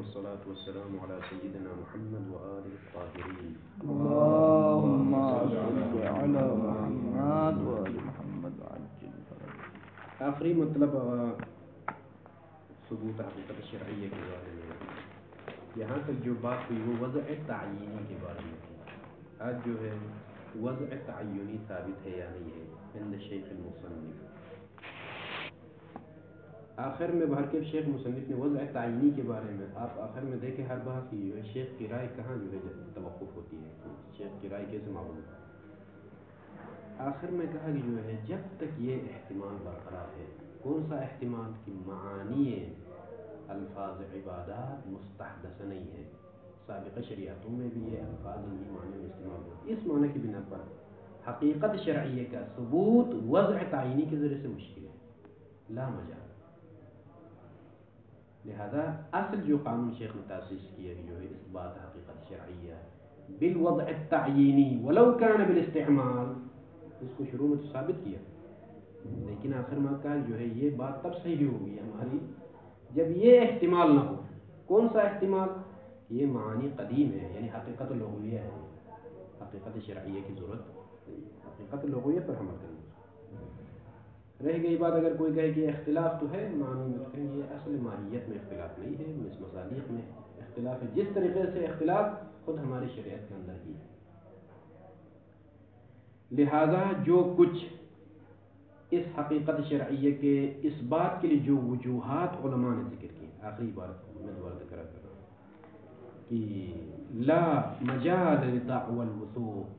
والصلاة والسلام على سيدنا محمد وآله الطاهرين. اللهم صل على محمد وآل محمد وعجل فرجهم. آخری مطلب ثبوت حقیقت شرعیہ کے بارے میں یہاں تک جو بات ہوئی وہ وضع تعینی کے بارے میں تھی. آج جو ہے وضع تعینی ثابت ہے یا نہیں ہے عند شیخ المصنف. آخر میں بہر کے شیخ مصنف نے وضع تعینی کے بارے میں آپ آخر میں دیکھیں ہر بات کی جو ہے شیخ کی رائے کہاں جو ہے توقف ہوتی ہے, شیخ کی رائے کیسے معلوم ہے. آخر میں کہا کہ جو ہے جب تک یہ احتمال برقرار ہے. کون سا احتمال کہ معانی الفاظ عبادات مستحدث نہیں ہے, سابقہ شریعتوں میں بھی یہ الفاظ انہی معنی میں استعمال ہوتے. اس معنی کی بنا پر حقیقت شرعیہ کا ثبوت وضع تعینی کے ذریعے سے مشکل ہے, لا مجال. لہذا اصل جو قانون شیخ نے تاسیس کیا کہ جو ہے اس بات حقیقت شرعیہ بالوضع التعیینی ولو کان بالاستعمال, اس کو شروع میں تو ثابت کیا, لیکن آخر میں کہا جو ہے یہ بات تب صحیح ہوگی ہماری جب یہ احتمال نہ ہو. کون سا احتمال؟ یہ معانی قدیم ہے, یعنی حقیقت لغویہ ہے, حقیقت شرعیہ کی ضرورت نہیں. حقیقت لغویہ پر عمل کرنا. رہ گئی بات اگر کوئی کہے کہ اختلاف تو ہے معنی میں, تو یہ اصل ماہیت میں اختلاف نہیں ہے, اس مصادیق میں اختلاف ہے. جس طریقے سے اختلاف خود ہماری شریعت کے اندر ہی ہے. لہذا جو کچھ اس حقیقت شرعیہ کے اس بات کے لیے جو وجوہات علماء نے ذکر کی, آخری بات میں دوبارہ ذکر کر رہا ہوں کہ لا مجال لدعوى الوثوق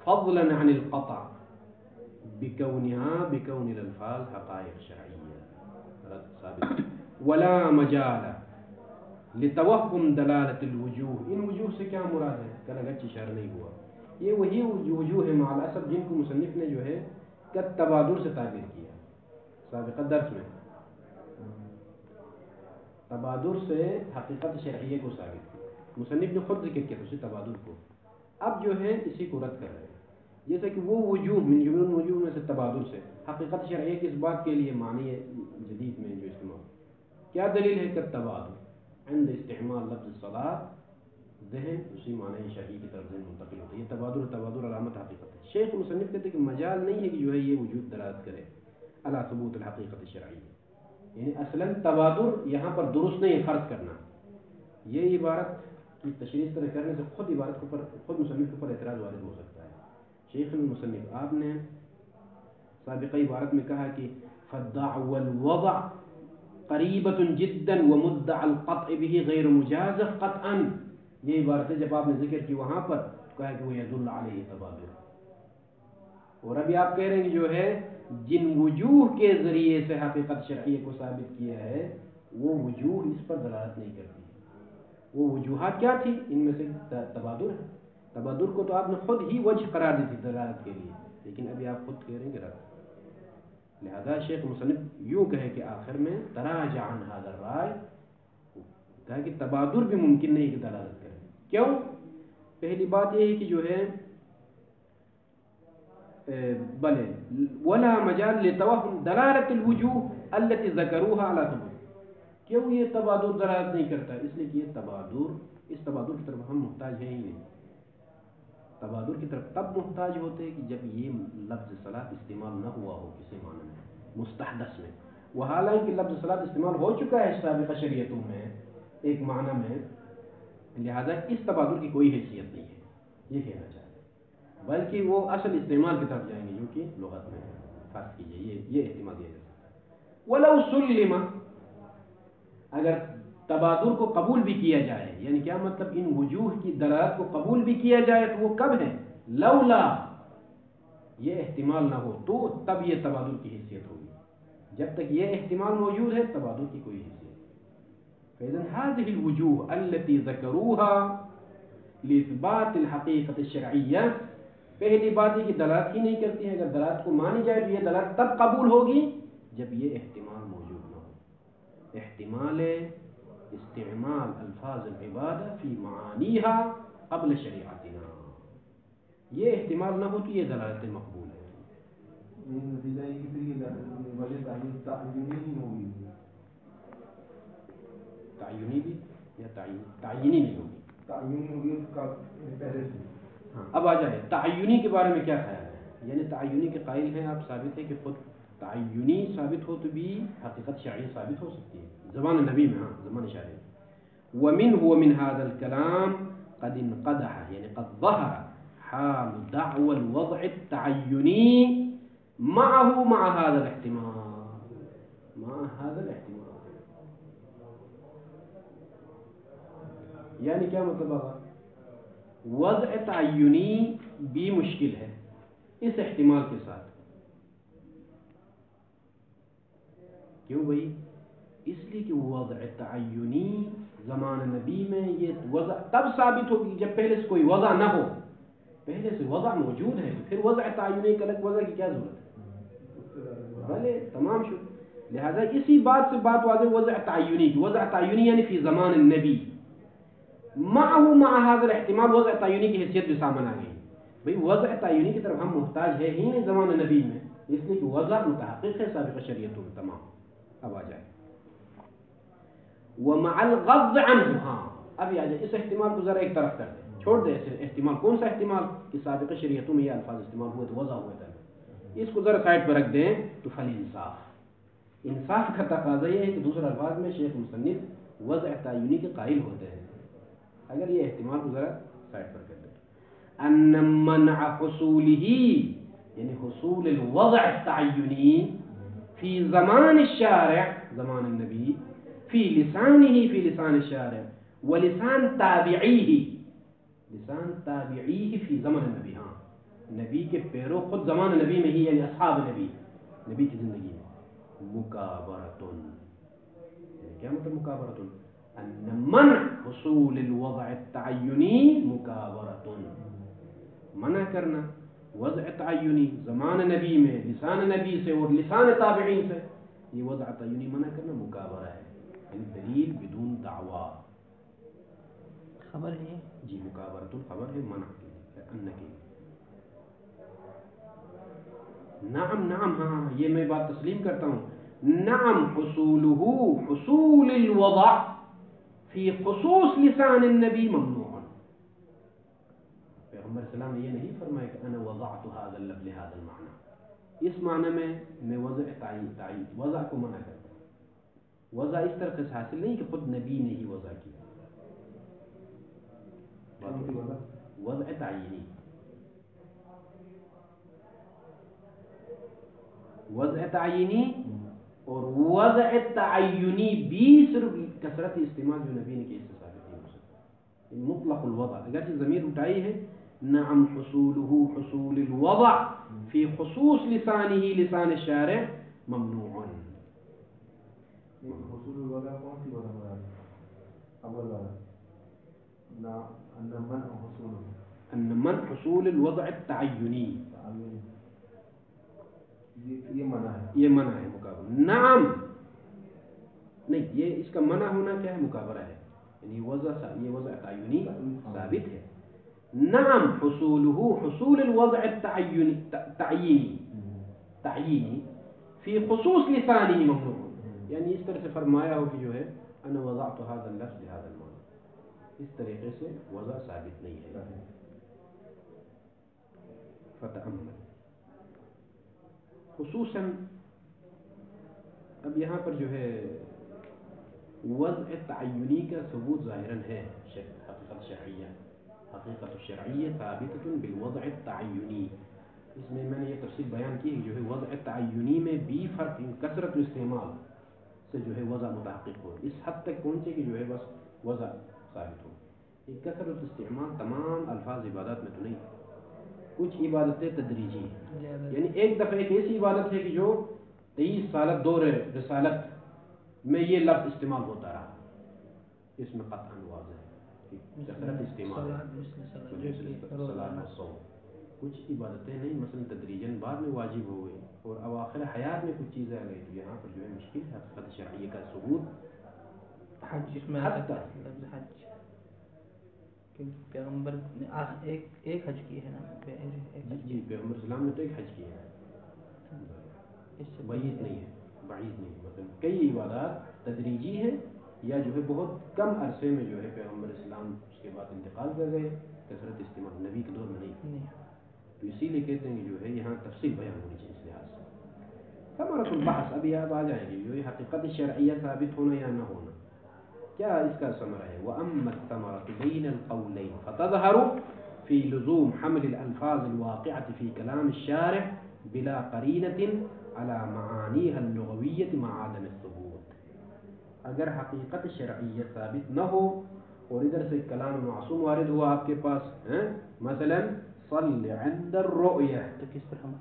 فضلا عن القطع بكون الالفاظ حقائق شرعیہ ثابت, ولا مجال لتوهم دلالة الوجوه. ان وجوہ سے کیا مراد ہے؟ کل اگرچہ اشارہ نہیں ہوا, یہ وہی وجوہ ہے مع الاسف جن کو مصنف نے جو ہے تبادر سے تعبیر کیا. سابقہ درس میں تبادر سے حقیقت شرعیہ کو ثابت کیا, مصنف نے خود ذکر کیا اسی تبادر کو. اب جو ہے اسی کو رد کر رہے ہیں, جیسا کہ وہ وجوہ من جملہ وجوہ میں سے تبادر سے حقیقت شرعیہ کی اس بات کے لیے معنی جدید میں جو استعمال کیا دلیل ہے کہ تبادر عند استعمال لفظ الصلاۃ ذہن اسی معنی شرعی کی طرف ذہن منتقل ہوتا ہے. یہ تبادر علامت حقیقت ہے. شیخ مصنف کہتے ہیں کہ مجال نہیں ہے کہ جو ہے یہ وجود دلالت کرے علی ثبوت الحقیقت الشرعیہ. یعنی اصلا تبادر یہاں پر درست نہیں ہے فرض کرنا. یہ عبارت کی تشریح اس طرح کرنے سے خود عبارت کے اوپر خود مصنف کے اوپر اعتراض وارد ہو سکتا ہے. شیخ المصنف آپ نے سابقہ عبارت میں کہا کہ فالدعوى الوضع قریبۃ جدا ومدعى القطع به غیر مجاز قطعا. یہ عبارت ہے جب آپ نے ذکر کی وہاں پر کہا کہ وہ یدل علیہ تبادر. اور ابھی آپ کہہ رہے ہیں کہ جو ہے جن وجوہ کے ذریعے سے حقیقت شرعیہ کو ثابت کیا ہے وہ وجوہ اس پر دلالت نہیں کرتی. وہ وجوہات کیا تھی؟ ان میں سے تبادر ہے. تبادر کو تو آپ نے خود ہی وجہ قرار دی تھی دلالت کے لیے, لیکن ابھی آپ خود کہہ رہے ہیں کہ رد. لہذا شیخ مصنف یوں کہے کہ آخر میں تراجع عن هذا الرائے, کہا کہ تبادر بھی ممکن نہیں کہ دلالت کرے. کیوں؟ پہلی بات یہ ہے کہ جو ہے بلے ولا مجال لتوهم دلالة الوجوه التي ذكروها على ثبوت. کیوں یہ تبادر دلالت نہیں کرتا؟ اس لیے کہ یہ تبادر اس تبادر کی طرف ہم محتاج ہیں ہی نہیں. تبادر کی طرف تب محتاج ہوتے ہیں کہ جب یہ لفظ صلاۃ استعمال نہ ہوا ہو کسی معنی میں مستحدث میں, وہ حالانکہ لفظ صلاۃ استعمال ہو چکا ہے سابقہ شریعتوں میں ایک معنی میں. لہذا اس تبادر کی کوئی حیثیت نہیں ہے یہ کہنا چاہتے ہیں, بلکہ وہ اصل استعمال کی طرف جائیں گے جو کہ لغت میں فرض کیجیے یہ احتمال دیا جا سکتا ہے. ولو سلم, اگر تبادر کو قبول بھی کیا جائے, یعنی کیا مطلب ان وجوہ کی دلالت کو قبول بھی کیا جائے تو وہ کب ہے؟ لولا یہ احتمال نہ ہو تو تب یہ تبادر کی حیثیت ہوگی. جب تک یہ احتمال موجود ہے تبادر کی کوئی حیثیت. فإذن هذه الوجوه التي ذكروها لإثبات الحقيقة الشرعية, پہلی بات یہ کہ دلالت ہی نہیں کرتی ہے. اگر دلالت کو مانی جائے تو یہ دلالت تب قبول ہوگی جب یہ احتمال موجود نہ ہو. احتمال استعمال الفاظ العبادہ فی معانیها قبل شریعتنا, یہ احتمال نہ ہو تو یہ دلالت مقبول ہے. تعینی بھی یا تعینی نہیں ہوگی. تعین ہوگی اس کا پہلے سے. ہاں اب آ جائے تعینی کے بارے میں کیا خیال ہے. یعنی تعینی کے قائل ہیں آپ. ثابت ہے کہ خود تعینی ثابت ہو تو بھی حقیقت شرعی ثابت ہو سکتی ہے زبان نبی میں. ہاں زبان شرعی. ومن هذا الكلام قد انقدح يعني قد ظهر حال دعوى الوضع التعيني مع هذا الاحتمال. مع هذا الاحتمال یعنی کیا مطلب آگا. وضع تعینی بھی مشکل ہے اس احتمال کے ساتھ. کیوں بھائی؟ اس لیے کہ وضع تعینی زمان نبی میں یہ وضع تب ثابت ہوگی جب پہلے سے کوئی وضع نہ ہو. پہلے سے وضع موجود ہے تو پھر وضع تعینی ایک الگ وضع کی کیا ضرورت ہے. بھلے تمام شد. لہذا اسی بات سے بات واضح وضع تعینی کی. وضع تعینی یعنی فی زمان النبی مع هذا الاحتمال. وضع تعینی کی حیثیت بھی سامنے آ گئی. بھئی وضع تعینی کی طرف ہم محتاج ہے ہی نہیں زمان نبی میں. اس لیے کہ وضع متحقق ہے سابقہ شریعتوں میں تمام. اب آ جائے ومع الغض عنه. ہاں ابھی آ جائے. اس احتمال کو ذرا ایک طرف کر دیں, چھوڑ دیں ایسے احتمال. کون سا احتمال کہ سابقہ شریعتوں میں یہ الفاظ استعمال ہوئے تو وضع ہوئے تھے. اس کو ذرا سائڈ پر رکھ دیں تو فالانصاف. انصاف کا تقاضا یہ ہے کہ دوسرے الفاظ میں شیخ مصنف وضع تعینی کے قائل ہوتے ہیں. اگر یہ احتمال کو ذرا سائڈ پر کر دیں. ان منع حصوله یعنی حصول الوضع التعینی فی زمان الشارع زمان النبی فی لسانه فی لسان الشارع ولسان تابعیہ لسان تابعیہ فی زمن النبی. ہاں نبی کے پیرو خود زمان نبی میں ہی یعنی اصحاب نبی نبی کی زندگی میں مکابرتن. کیا مطلب مکابرتن؟ ان منع حصول الوضع التعینی مکابرتن. منع کرنا وضع تعینی زمان نبی میں لسان نبی سے اور لسان تابعین سے یہ وضع تعینی منع کرنا مکابرہ ہے. یعنی دلیل بدون دعویٰ. خبر ہے جی مکابرۃ الخبر ہے منع کے ان کی. نعم نعم ہاں یہ میں بات تسلیم کرتا ہوں. نعم حصوله حصول الوضع فی خصوص لسان النبی ممنوع. پیغمبر السلام نے یہ نہیں فرمایا کہ انا وضعت هذا اللفظ لهذا المعنى. اس معنی میں وضع تعین وضع کو منع کرتا ہوں. وضع اس طرح سے حاصل نہیں کہ خود نبی نے ہی وضع کی. وضع تعینی وضع تعینی اور وضع تعینی بھی صرف کثرت استعمال جو نبی نے کی اس سے ثابت نہیں ہو سکتا. مطلق الوضع اگرچہ ضمیر اٹھائی ہے. نعم حصوله حصول الوضع فی خصوص لسانه لسان الشارع ممنوع. حصول الوضع کون سی وضع مراد ہے؟ اول والا ان منع حصول ان منع حصول الوضع التعینی یہ منع ہے. یہ منع ہے مکابرہ. نعم نہیں یہ اس کا منع ہونا کیا ہے مکابرہ ہے. یعنی یہ وضع تعینی ثابت ہے. نعم حصوله حصول الوضع التعینی تعینی فی خصوص لسانی ممنوع. یعنی اس طرح سے فرمایا ہو کہ جو ہے انا وضعت هذا اللفظ لهذا المعنى. اس طریقے سے وضع ثابت نہیں ہے. فتأمل خصوصاً اب یہاں پر جو ہے وضع تعینی کا ثبوت ظاہراً ہے. حقیقت شرعیہ حقیقت الشرعیہ ثابتۃ بالوضع التعینی. اس میں نے یہ تفصیل بیان کی ہے کہ جو ہے وضع تعینی میں بھی فرق کثرت استعمال سے جو ہے وضع متحقق ہو. اس حد تک پہنچے کہ جو ہے بس وضع ثابت ہو. یہ کثرت استعمال تمام الفاظ عبادات میں تو نہیں. کچھ عبادتیں تدریجی ہیں. یعنی ایک دفعہ ایک ایسی عبادت ہے کہ جو 23 سالت دور رسالت میں یہ لفظ استعمال ہوتا رہا. اس میں قطعاً واضح ہے کہ کثرت استعمال ہے. کچھ عبادتیں نہیں مثلا تدریجاً بعد میں واجب ہو گئی اور اواخر حیات میں کچھ چیزیں آ گئی تو یہاں پر جو ہے مشکل ہے حقیقت شرعیہ کا ثبوت. حج اس میں لفظ حج پیغمبر نے ایک حج کی ہے نا. جی پیغمبر اسلام نے تو ایک حج کیا ہے. بعید نہیں ہے بعید نہیں. مثلا کئی عبادات تدریجی ہیں یا جو ہے بہت کم عرصے میں جو ہے پیغمبر اسلام اس کے بعد انتقال کر گئے، کثرت استعمال نبی کے دور میں نہیں. تو اسی لیے کہتے ہیں کہ جو ہے یہاں تفصیل بیان ہونی چاہیے اس لحاظ سے. ثمرۃ البحث ابھی آپ آ جائیں گے، جو یہ حقیقت شرعیہ ثابت ہونا یا نہ ہونا کیا اس کا ثمرہ ہے. وَأَمَّا الثَّمَرَةُ بَيْنَ الْقَوْلَيْنِ فَتَظْهَرُ فِي لُزُومِ حَمْلِ الْأَلْفَاظِ الْوَاقِعَةِ فِي كَلَامِ الشَّارِعِ بِلَا قَرِينَةٍ عَلَى مَعَانِيهَا اللُّغَوِيَّةِ مَعَ عَدَمِ الثُّبُوتِ. اگر حقیقت شرعیہ ثابت نہ ہو اور ادھر سے کلام معصوم وارد ہوا آپ کے پاس، مثلا صل عند الرؤية، تو کس پر عمل؟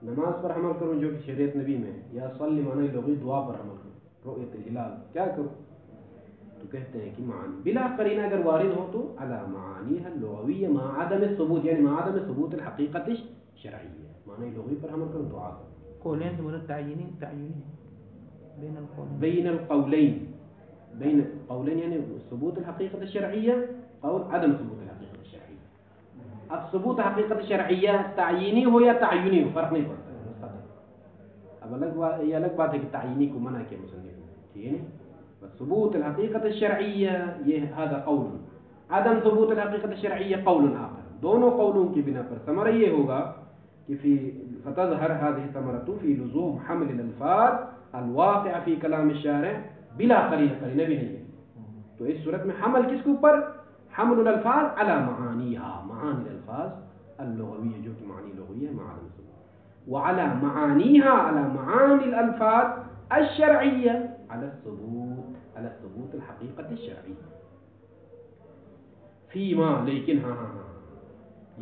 نماز پر عمل کروں جو کہ شریعت نبی میں ہے، یا صلی معنی لغوی دعا پر عمل کروں، رؤیت الہلال کیا کروں؟ تو کہتے ہیں کہ معانی بلا قرینہ اگر وارد ہو تو علی معانیها اللغویہ مع عدم الثبوت، یعنی مع عدم ثبوت الحقیقت شرعیہ، معنی لغوی پر عمل کروں دعا کروں. قولین سے مراد تعیینی بین القولین، بین القولین، بین قولین یعنی ثبوت الحقیقت الشرعیہ اور عدم ثبوت الحقیقت الشرعیہ. اب ثبوت حقیقت شرعیہ تعیینی ہو یا تعینی ہو فرق نہیں پڑتا ہے. اب یہ الگ بات ہے کہ تعینی کو منع کیا مصنف نے، ٹھیک ہے نا. ثبوت الحقیقت الشرعیہ یہ هذا قول، عدم ثبوت الحقیقت الشرعیہ قول آخر. دونوں قولوں کی بنا پر ثمرہ یہ ہوگا کہ فی فتظہر هذه الثمرۃ فی لزوم حمل الالفاظ الواقع فی کلام الشارع بلا قرینہ، قرینہ بھی نہیں ہے. تو اس صورت میں حمل کس کے اوپر؟ حمل الالفاظ علی معانیها، معانی الالفاظ اللغویہ جو کہ معنی لغوی ہے مع عدم الثبوت، وعلى معانیها على معانی الالفاظ الشرعیہ على الثبوت، على الثبوت الحقیقت الشرعی. فیما لیکن ہاں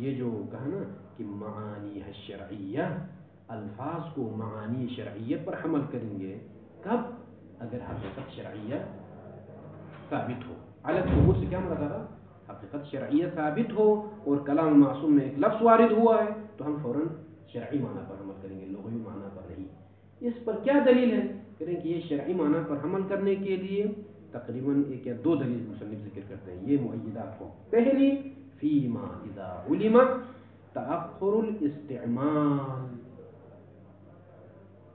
یہ جو کہا نا کہ معانی الشرعیہ، الفاظ کو معانی شرعیہ پر حمل کریں گے کب؟ اگر حقیقت شرعیہ ثابت ہو. علی الثبوت سے کیا مراد ہے؟ حقیقت شرعیہ ثابت ہو اور کلام معصوم میں ایک لفظ وارد ہوا ہے تو ہم فوراً شرعی معنی پر عمل کریں گے، لغوی معنی پر نہیں. اس پر کیا دلیل ہے؟ کریں کہ یہ شرعی معنی پر عمل کرنے کے لیے تقریباً ایک یا دو دلیل مصنف ذکر کرتے ہیں، یہ مؤیدات کو. پہلی فیما اذا علم تأخر الاستعمال،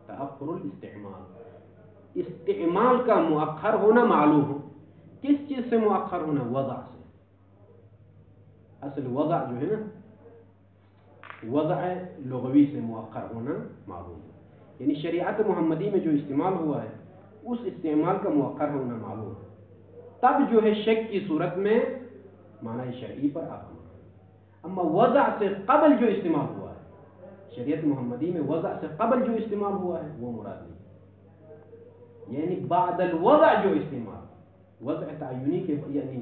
تأخر الاستعمال، استعمال کا مؤخر ہونا معلوم ہو. کس چیز سے مؤخر ہونا؟ وضع سے. اصل وضع جو ہے نا، وضع لغوی سے مؤخر ہونا معلوم ہو، یعنی شریعت محمدی میں جو استعمال ہوا ہے اس استعمال کا مؤخر ہونا معلوم ہو، تب جو ہے شک کی صورت میں معنی شرعی پر آپ عمل. اما وضع سے قبل جو استعمال ہوا ہے شریعت محمدی میں، وضع سے قبل جو استعمال ہوا ہے وہ مراد نہیں. یعنی بعد الوضع جو استعمال، وضع تعینی کے یعنی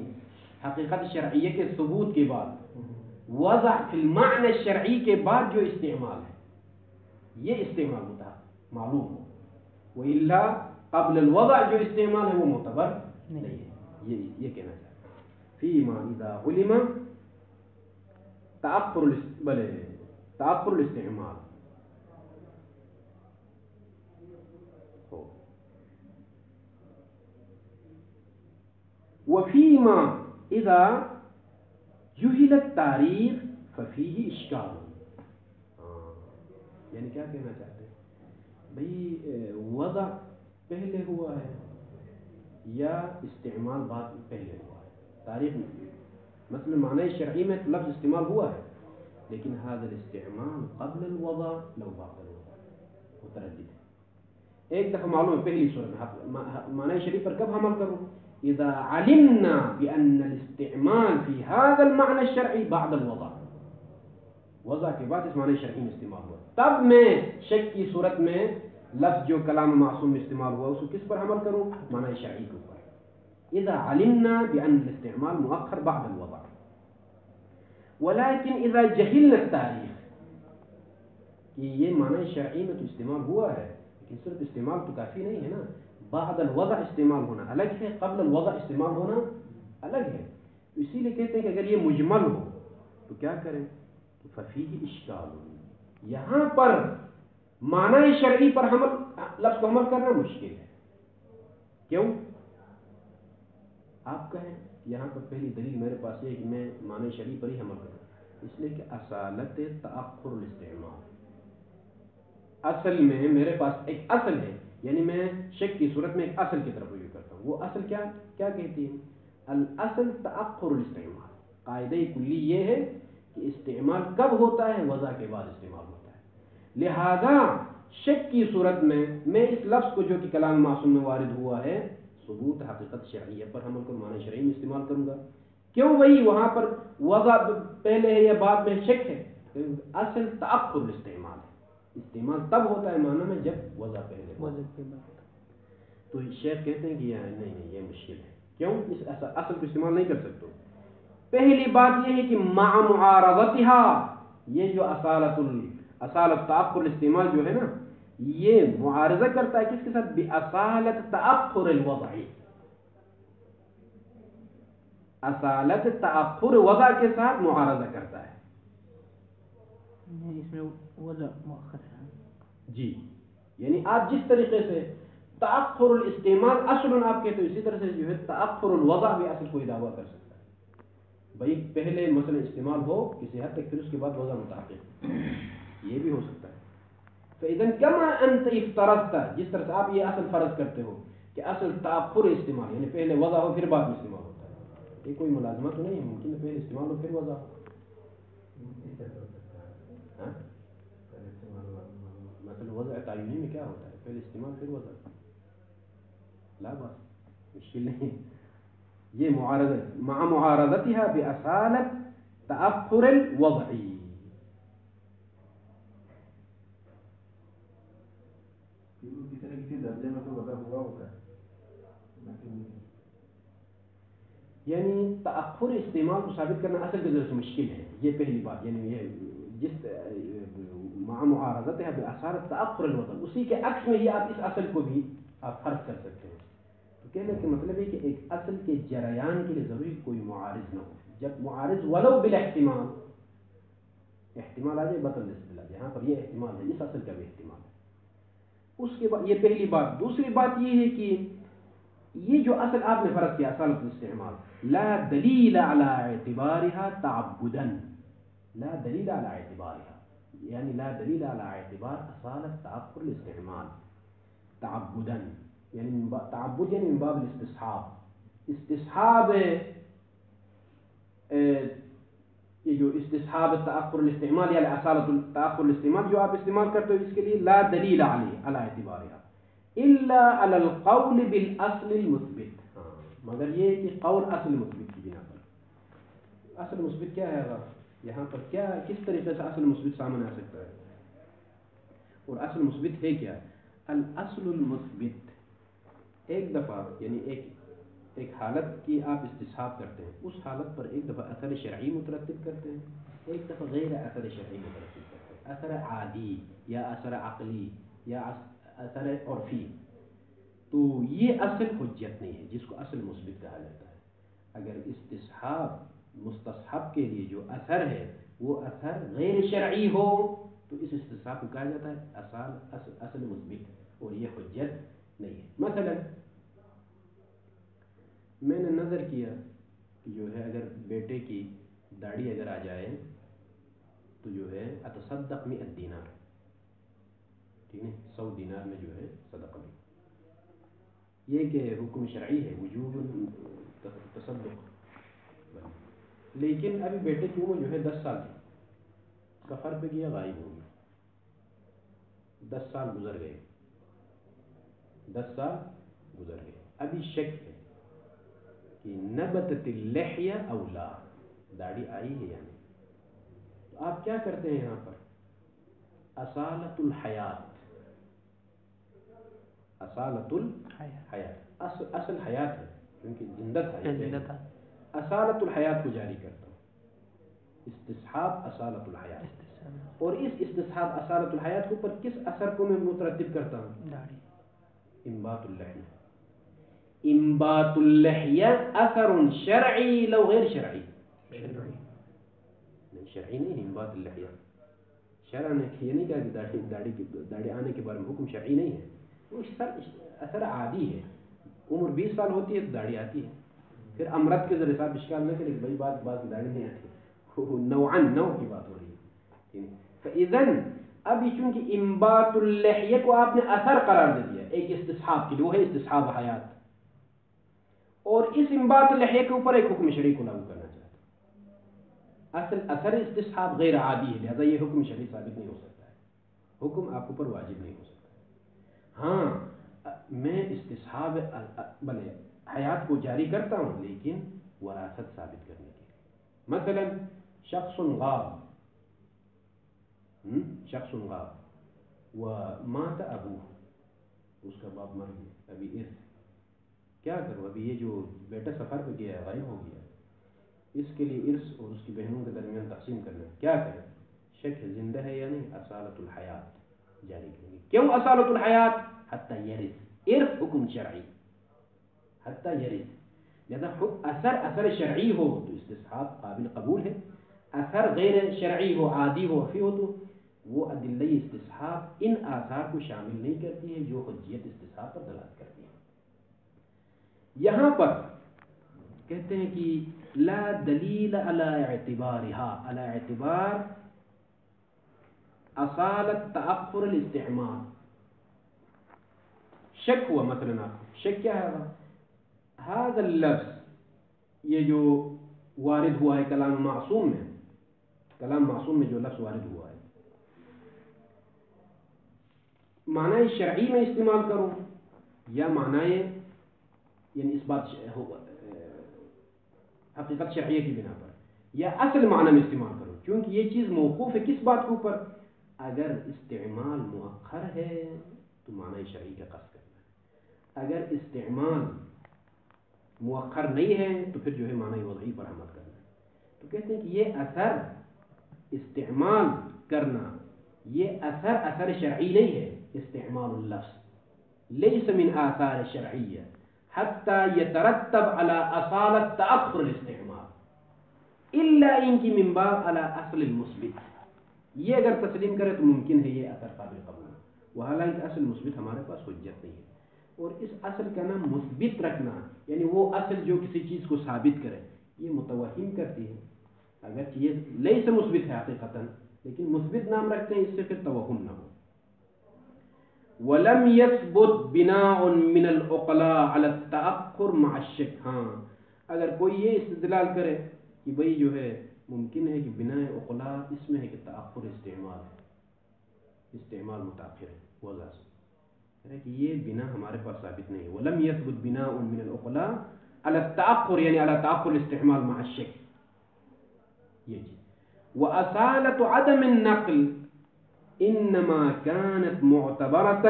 حقیقت شرعیہ کے ثبوت کے بعد، وضع فی المعنی الشرعی کے بعد جو استعمال ہے یہ استعمال ہوتا ہے معلوم ہو. وإلا قبل الوضع جو استعمال ہے وہ معتبر نہیں ہے. یہ کہنا چاہتا ہے. فیما اذا علم تأخر الاستعمال ہو. وفیما اذا جہل التاریخ ففیہ اشکال. یعنی کیا کہنا چاہتے ہیں بھئی، وضع پہلے ہوا ہے یا استعمال بعد میں پہلے ہوا ہے. تاریخ میں مثلا معنی شرعی میں لفظ استعمال ہوا ہے لیکن هذا الاستعمال قبل الوضع لو بعد الوضع متردد ہے. ایک دفعہ معلوم ہے پہلی صورت میں معنی شرعی پر کب عمل کروں؟ اذا علمنا بان الاستعمال في هذا المعنى الشرعي بعد الوضع، وضع کے بعد اس معنی شرعی میں استعمال ہوا، تب میں شک کی صورت میں لفظ جو کلام معصوم میں استعمال ہوا اس کو کس پر عمل کروں؟ معنی شرعی کے اوپر. اذا علمنا بان الاستعمال مؤخر بعد الوضع. ولكن اذا جهلنا التاریخ، کہ یہ معنی شرعی میں تو استعمال ہوا ہے لیکن صرف استعمال تو کافی نہیں ہے نا، بعد الوضع استعمال ہونا الگ ہے، قبل الوضع استعمال ہونا الگ ہے. تو اسی لیے کہتے ہیں کہ اگر یہ مجمل ہو تو کیا کریں؟ تو ففیہ اشکال. یہاں پر معنی شرعی پر لفظ کو عمل کرنا مشکل ہے. کیوں؟ آپ کہیں یہاں پر پہلی دلیل میرے پاس ہے کہ میں معنی شرعی پر ہی عمل کروں، اس لیے کہ اصالت تأخر الاستعمال، اصل میں میرے پاس ایک اصل ہے، یعنی میں شک کی صورت میں ایک اصل کی طرف رجوع کرتا وہ اصل کیا کہتی ہے؟ الاصل تأخر الاستعمال. قاعدہ کلی یہ ہے کہ استعمال کب ہوتا ہے؟ وضع کے بعد استعمال ہوتا ہے. لہذا شک کی صورت میں اس لفظ کو جو کہ کلام معصوم میں وارد ہوا ہے ثبوت حقیقت شرعیہ پر حمل کو معنی شرعی میں استعمال کروں گا. کیوں وہی وہاں پر وضع پہلے ہے یا بعد میں شک ہے؟ اصل تأخر الاستعمال ہے. استعمال تب ہوتا ہے معنی میں جب وضع پہلے ہو. تو شیخ کہتے ہیں کہ نہیں یہ مشکل ہے. کیوں؟ اس اصل کو استعمال نہیں کر سکتے. پہلی بات یہ ہے کہ مع معارضتها، یہ جو اصالت تأخر الاستعمال جو ہے نا، یہ معارضہ کرتا ہے کس کے ساتھ؟ باصالت تأخر الوضع. اصالت تأخر وضع کے ساتھ معارضہ کرتا ہے. اس میں وضع مؤخر ہے. جی، یعنی آپ جس طریقے سے تأخر الاستعمال اصل آپ کہتے ہیں، اسی طرح سے جو ہے تأخر الوضع بھی اصل کوئی دعویٰ کر سکتا ہے. بھائی پہلے مثلا استعمال ہو کسی حد تک، پھر اس کے بعد وضع متحقق، یہ بھی ہو سکتا ہے. فإذا كما أنت افترضت، جس طرح سے آپ یہ اصل فرض کرتے ہو کہ اصل تأخر استعمال یعنی پہلے وضع ہو پھر بعد میں استعمال ہوتا ہے، یہ کوئی ملازمت تو نہیں ہے. ممکن ہے پہلے استعمال ہو پھر وضع ہو. مثلا وضع تعینی میں کیا ہوتا ہے؟ پہلے استعمال پھر وضع. لا بس مشکل نہیں. یہ معارضت مع معارضتها باصالت تأخر الوضعی. کسی درجے میں تو وضع ہوا ہوتا ہے. یعنی تأخر استعمال کو ثابت کرنا اصل کی ذریعے سے مشکل ہے. یہ پہلی بات. یعنی یہ جس مع معارضتها باصالت تأخر الوضع، اسی کے عکس میں ہی آپ اس اصل کو بھی آپ فرض کر سکتے ہیں. تو کہنے کا مطلب ہے کہ ایک اصل کے جریان کے لیے ضروری کوئی معارض نہ ہو. جب معارض ولو بالاحتمال، احتمال آ جائے بطل الاستدلال، یہاں پر یہ احتمال ہے، اس اصل کا بھی احتمال ہے. اس کے بعد یہ پہلی بات. دوسری بات یہ ہے کہ یہ جو اصل آپ نے فرض کیا اصالت الاستعمال، لا دلیل علی اعتبارها تعبدا. لا دلیل علی اعتبارها یعنی لا دلیل علی اعتبار اصالت تأخر الاستعمال تعبدا، یعنی تعبد یعنی من باب الاستصحاب. استصحاب یہ جو استصحاب تأخر الاستعمال یا اصالت تأخر الاستعمال جو آپ استعمال کرتے ہو، اس کے لیے لا دلیل علی اعتبارها الا علی القول بالاصل المثبت. مگر یہ کہ قول اصل مثبت کی بنا پر. اصل مثبت کیا ہے؟ یہاں پر کیا کس طریقے سے اصل مثبت سامنے آ سکتا ہے؟ اور اصل مثبت ہے کیا؟ الاصل المثبت ایک دفعہ یعنی ایک حالت کی آپ استصحاب کرتے ہیں، اس حالت پر ایک دفعہ اثر شرعی مترتب کرتے ہیں، ایک دفعہ غیر اثر شرعی مترتب کرتے ہیں. اثر عادی یا اثر عقلی یا اثر عرفی. تو یہ اصل حجت نہیں ہے جس کو اصل مثبت کہا جاتا ہے. اگر استصحاب مستصحب کے لیے جو اثر ہے وہ اثر غیر شرعی ہو تو اس استصحاب کو کہا جاتا ہے اصل مثبت، اور یہ حجت نہیں ہے. مثلا میں نے نظر کیا کہ جو ہے اگر بیٹے کی داڑھی اگر آ جائے تو جو ہے اتصدق 100 دینار، ٹھیک ہے، 100 دینار میں جو ہے صدقہ میں. یہ کہ حکم شرعی ہے وجوب تصدق. لیکن ابھی بیٹے کی عمر جو ہے 10 سال تھی، کفر پہ گیا غائب ہو گیا. 10 سال گزر گئے، 10 سال گزر گئے. ابھی شک ہے کہ نبتت اللحیہ او لا، داڑھی آئی ہے یا نہیں. تو آپ کیا کرتے ہیں یہاں پر؟ اصالت الحیات، اصالت الحیات اصل حیات ہے کیونکہ زندہ تھا. اصالت الحیات کو جاری کرتا ہوں. استصحاب اصالت الحیات، اور اس استصحاب اصالت الحیات کے اوپر کس اثر کو میں مترتب کرتا ہوں؟ داڑھی. انبات اللحیہ. انبات اللحیہ اثر شرعی لو غیر شرعی. نہیں شرعی نہیں. انبات اللحیہ شرع نے یہ نہیں کہا کہ داڑھی آنے کے بارے میں حکم شرعی نہیں ہے. وہ اثر عادی ہے. عمر 20 سال ہوتی ہے تو داڑھی آتی ہے. پھر امرت کے ذریعے صاحب اشکال نہ کرے کہ بھائی بات داڑھی نہیں آتی، نوعاً نوع کی بات ہو رہی ہے. فاذن ابھی چونکہ انبات اللحیہ کو آپ نے اثر قرار دے دیا ایک استصحاب کے لیے، وہ ہے استصحاب حیات. اس انبات لحیہ کے اوپر ایک حکم شرعی کو لاگو کرنا چاہتا ہے. اصل اثر استصحاب غیر عادی ہے، لہذا یہ حکم شرعی ثابت نہیں ہو سکتا ہے، حکم آپ اوپر واجب نہیں ہو سکتا. ہاں میں استصحاب بلے حیات کو جاری کرتا ہوں لیکن وراثت ثابت کرنے کے لیے. مثلا شخص غاب ومات ابوه، اس کا باپ مر گیا، ابھی ارث کیا کرو؟ ابھی یہ جو بیٹا سفر پہ گیا ہے، غائب ہو گیا، اس کے لیے ارث اور اس کی بہنوں کے درمیان تقسیم کرنا، کیا کریں؟ شک ہے زندہ ہے یا نہیں، اصالت الحیات جاری کریں گے. کیوں اصالت الحیات؟ حتی یرث، ارث حکم شرعی، حتی یرث. لہذا اثر شرعی ہو تو استصحاب قابل قبول ہے، اثر غیر شرعی ہو، عادی ہو، عرفی ہو، تو وہ ادلہ استصحاب ان آثار کو شامل نہیں کرتی ہے جو حجیت استصحاب پر دلالت کرتی ہے. یہاں پر کہتے ہیں کہ لا دلیل علی اعتبارها، علی اعتبار اصالت تأخر الاستعمال. شک ہوا مثلا، آپ کو شک کیا ہے؟ هذا اللفظ، یہ جو وارد ہوا ہے کلام معصوم میں، کلام معصوم میں جو لفظ وارد ہوا ہے، معنی شرعی میں استعمال کروں یا معنی یعنی اس بات حقیقت شرعیہ کی بنا پر، یا اصل معنی میں استعمال کروں؟ کیونکہ یہ چیز موقوف ہے کس بات کے اوپر؟ اگر استعمال مؤخر ہے تو معنی شرعی کا قصد کرنا ہے، اگر استعمال مؤخر نہیں ہے تو پھر جو ہے معنی وضعی پر عمل کرنا ہے. تو کہتے ہیں کہ یہ اثر استعمال کرنا، یہ اثر شرعی نہیں ہے. استعمال اللفظ لیس من آثار شرعیہ حتی یترتب علی اصالت تأخر الاستعمال الا ان کی من باب علی اصل المثبت. یہ اگر تسلیم کرے تو ممکن ہے یہ اثر قابل قبول ہے، وحالانکہ اصل مثبت ہمارے پاس حجت نہیں ہے. اور اس اصل کا نام مثبت رکھنا، یعنی وہ اصل جو کسی چیز کو ثابت کرے، یہ متوہم کرتی ہے. اگر یہ لیس مثبت ہے حقیقتاً لیکن مثبت نام رکھتے ہیں، اس سے پھر توہم نہ ہو. وَلَمْ يَثْبُتْ بِنَاءٌ مِّنَ الْعُقَلَاءِ عَلَى التَّأَخُّرِ مَعَ الشَّكِّ. ہاں اگر کوئی یہ استدلال کرے کہ بھئی جو ہے ممکن ہے کہ بناء عقلاء اس میں ہے کہ تأخر استعمال ہے، استعمال متاخر ہے وضع سے، کہ یہ بنا ہمارے پاس ثابت نہیں ہے. وَلَمْ يَثْبُتْ بِنَاءٌ مِّنَ الْعُقَلَاءِ عَلَى التَّأَخُّرِ یعنی عَلَى تأخر الاستعمال مع الشَّكِّ. یہ چیز. وَأَصَالَةُ عَدَمِ النَّقْلِ انما كانت معتبرة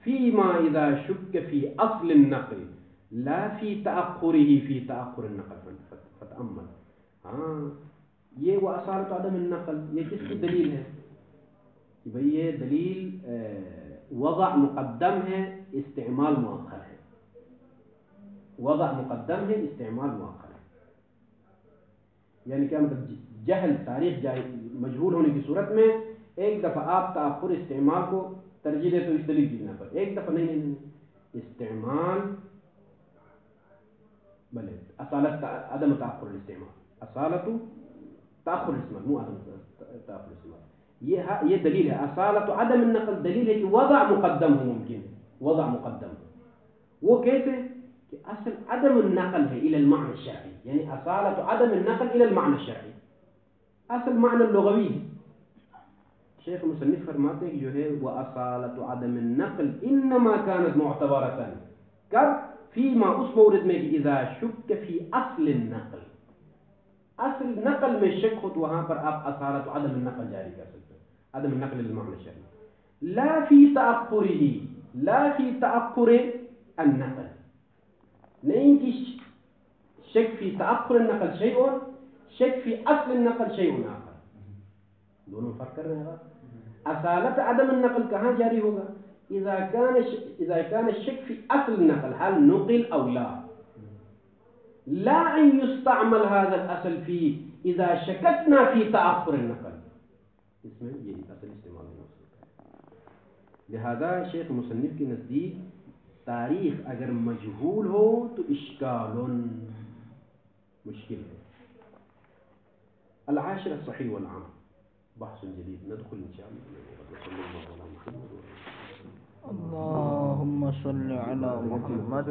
فيما اذا شك في اصل النقل لا في تأخره في تأخر النقل. فتأمل. ہاں یہ وہ اصالت عدم النقل یہ کس کی دلیل ہے؟ کہ بھئی یہ دلیل وضع مقدم ہے، استعمال مؤخر ہے. وضع مقدم ہے، استعمال مؤخر ہے. یعنی کیا مطلب؟ جہل تاریخ مجہول ہونے کی صورت میں ایک دفعہ آپ تأخر استعمال کو ترجیح دے تو اس دلیل کی بنا پر، ایک دفعہ نہیں استعمال بلے اصالت عدم تأخر الاستعمال، اصالت تأخر الاستعمال مو عدم تأخر الاستعمال. یہ دلیل ہے. اصالت عدم النقل دلیل ہے کہ وضع مقدم ہو، ممکن ہے وضع مقدم ہو. وہ کیسے؟ کہ اصل عدم النقل ہے الى المعنى الشرعي، یعنی اصالت عدم النقل الى المعنى الشرعي اصل معنی لغوی ہے. شیخ مصنف فرماتے ہیں کہ جو ہے وہ اصالت عدم النقل انما كانت معتبرة کب؟ فیما اس مورد میں کہ اذا شک فی اصل النقل، اصل نقل میں شک ہو تو وہاں پر آپ اصالت عدم النقل جاری کر سکتے ہیں، عدم النقل للمعنى الشرعي. لا فی تأخره، لا فی تأخر النقل، نہیں کہ شک فی تأخر النقل شیء، شک فی اصل النقل شیء آخر. دونوں فرق کر رہے ہیں. اصالت عدم النقل کہاں جاری ہوگا؟ اذا كان الشك في اصل النقل هل نقل او لا، لا ان يستعمل هذا الاصل فيه اذا شككنا في تأخر النقل. اس میں یہی اصل استعمال نہیں ہو سکتا. لہذا شیخ مصنف کے نزدیک تاریخ اگر مجہول ہو تو اشکال مشکل ہے. العاشر الصحيح والعام بحث جديد ندخل ان شاء الله. اللهم صل على محمد.